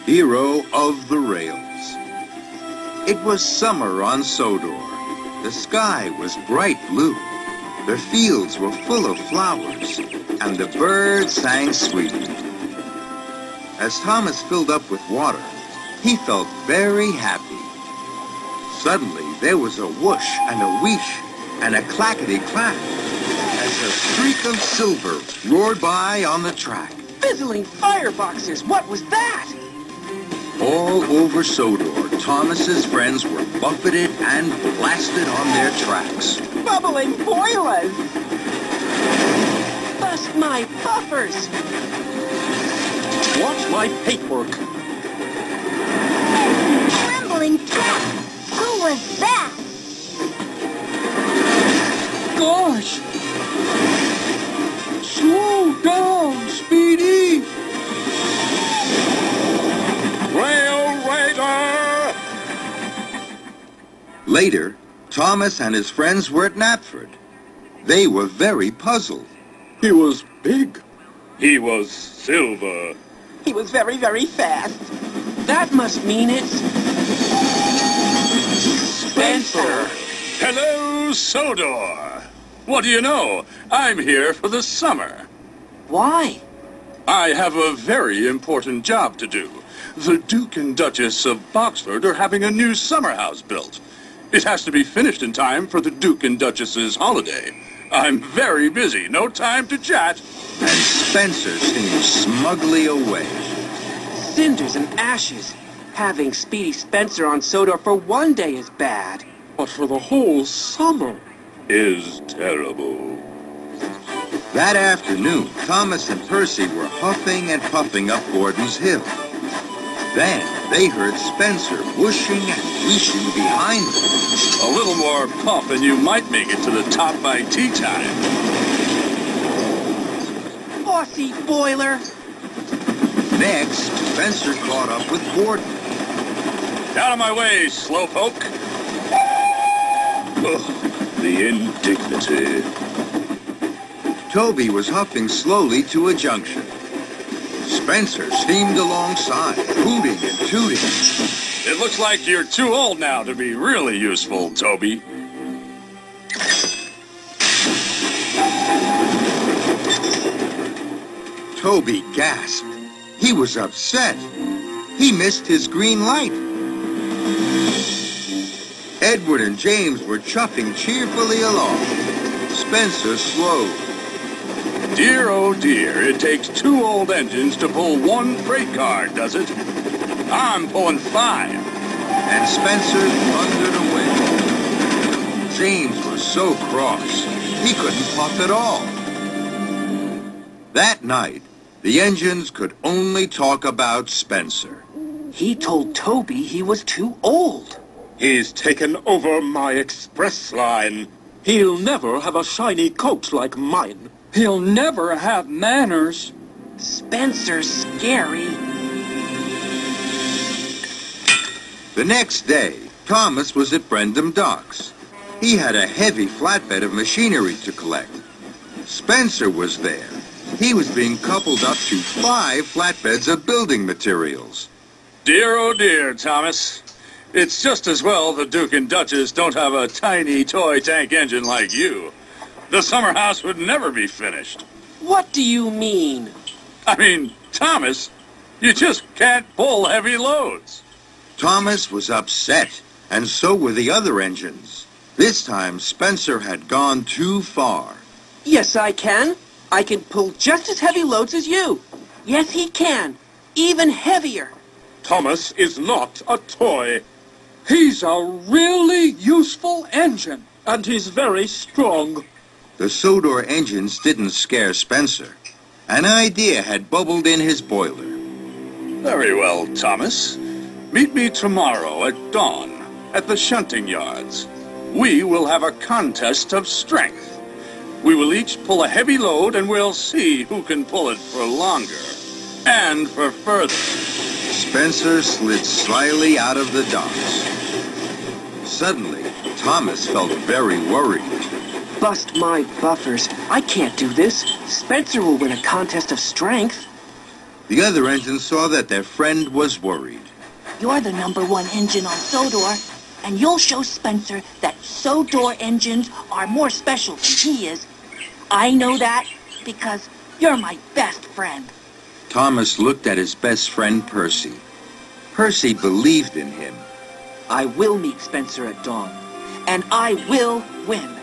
hero of the rails. It was summer on Sodor. The sky was bright blue. The fields were full of flowers, and the birds sang sweetly. As Thomas filled up with water, he felt very happy. Suddenly, there was a whoosh and a wheesh and a clackety-clack as a streak of silver roared by on the track. Fizzling fireboxes! What was that? All over Sodor, Thomas's friends were buffeted and blasted on their tracks. Bubbling boilers! Bust my buffers! Watch my paintwork! Trembling truck! Who was that? Gosh! Slow down, Speedy! Rail Raider! Later, Thomas and his friends were at Knapford. They were very puzzled. He was big. He was silver. He was very, very fast. That must mean it's... Spencer! Hello, Sodor! What do you know? I'm here for the summer. Why? I have a very important job to do. The Duke and Duchess of Boxford are having a new summer house built. It has to be finished in time for the Duke and Duchess's holiday. I'm very busy, no time to chat. And Spencer steamed smugly away. Cinders and ashes. Having Speedy Spencer on Sodor for one day is bad. But for the whole summer is terrible. That afternoon, Thomas and Percy were huffing and puffing up Gordon's Hill. Then they heard Spencer whooshing and wheeshing behind them. A little more puff and you might make it to the top by tea time. Bossy boiler! Next, Spencer caught up with Gordon. Out of my way, slowpoke. Ugh, the indignity. Toby was huffing slowly to a junction. Spencer steamed alongside, hooting and tooting. It looks like you're too old now to be really useful, Toby. Toby gasped. He was upset. He missed his green light. Edward and James were chuffing cheerfully along. Spencer slowed. Dear, oh dear, it takes 2 old engines to pull 1 freight car, does it? I'm pulling 5. And Spencer thundered away. James was so cross, he couldn't puff at all. That night, the engines could only talk about Spencer. He told Toby he was too old. He's taken over my express line. He'll never have a shiny coat like mine. He'll never have manners. Spencer's scary. The next day, Thomas was at Brendam Docks. He had a heavy flatbed of machinery to collect. Spencer was there. He was being coupled up to 5 flatbeds of building materials. Dear, oh dear, Thomas. It's just as well the Duke and Duchess don't have a tiny toy tank engine like you. The summer house would never be finished. What do you mean? I mean, Thomas, you just can't pull heavy loads. Thomas was upset, and so were the other engines. This time, Spencer had gone too far. Yes, I can. I can pull just as heavy loads as you. Yes, he can. Even heavier. Thomas is not a toy. He's a really useful engine. And he's very strong. The Sodor engines didn't scare Spencer. An idea had bubbled in his boiler. Very well, Thomas. Meet me tomorrow at dawn at the shunting yards. We will have a contest of strength. We will each pull a heavy load and we'll see who can pull it for longer and for further. Spencer slid slyly out of the docks. Suddenly, Thomas felt very worried. Bust my buffers. I can't do this. Spencer will win a contest of strength. The other engines saw that their friend was worried. You're the #1 engine on Sodor, and you'll show Spencer that Sodor engines are more special than he is. I know that because you're my best friend. Thomas looked at his best friend, Percy. Percy believed in him. I will meet Spencer at dawn, and I will win.